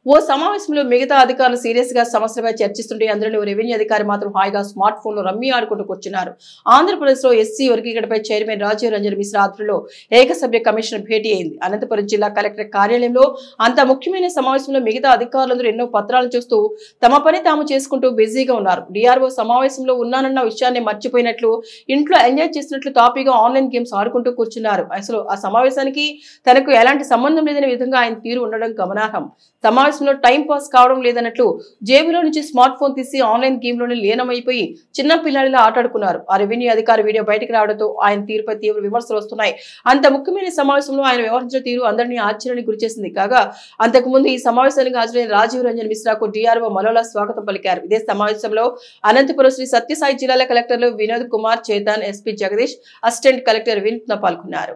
ఓ సమావేశంలో మిగతా అధికారులు సీరియస్ గా సమస్యలపై చర్చిస్తుంటే అందులో రెవెన్యూ అధికారి మాత్రం హాయిగా స్మార్ట్ ఫోన్ లో రమ్మీ ఆడుకుంటూ కూర్చున్నారు. ఆంధ్రప్రదేశ్ లో ఎస్సీ వర్గీకరణపై చైర్మన్ రాజీవ్ రంజన్ మిశ్రా ఆధ్వర్యంలో ఏకసభ్య కమిషన్ భేటీ అయింది. అనంతపురం జిల్లా కలెక్టర్ కార్యాలయంలో అంత ముఖ్యమైన సమావేశంలో మిగతా అధికారులందరూ ఎన్నో పత్రాలను చూస్తూ తమ పని తాము చేసుకుంటూ బిజీగా ఉన్నారు. డిఆర్ఓ సమావేశంలో ఉన్నానన్న విషయాన్ని మర్చిపోయినట్లు, ఇంట్లో ఎంజాయ్ చేసినట్లు తాపీగా ఆన్లైన్ గేమ్స్ ఆడుకుంటూ కూర్చున్నారు. అసలు ఆ సమావేశానికి తనకు ఎలాంటి సంబంధం లేదనే విధంగా ఆయన తీరు ఉండడం గమనార్హం. సమావేశంలో టైం పాస్ కావడం లేదన్నట్లు జేబులో నుంచి స్మార్ట్ ఫోన్ తీసి ఆన్లైన్ గేమ్ లోనే లీనమైపోయి చిన్న పిల్లలిలా ఆటాడుకున్నారు. ఆ రెవెన్యూ అధికారి వీడియో బయటకు రావడంతో ఆయన తీరుపై తీవ్ర విమర్శలు వస్తున్నాయి. అంత ముఖ్యమైన సమావేశంలో ఆయన వ్యవహరించిన తీరు అందరినీ ఆశ్చర్యానికి గురిచేసింది. కాగా అంతకుముందు ఈ సమావేశానికి హాజరైన రాజీవ్ రంజన్ మిశ్రాకు డిఆర్ఓ మలోలా స్వాగతం పలికారు. ఇదే సమావేశంలో అనంతపురం శ్రీ సత్యసాయి జిల్లాల కలెక్టర్లు Vinod Kumar, Chetan, SP Jagadish, assistant collector వినూత్న పాల్గొన్నారు.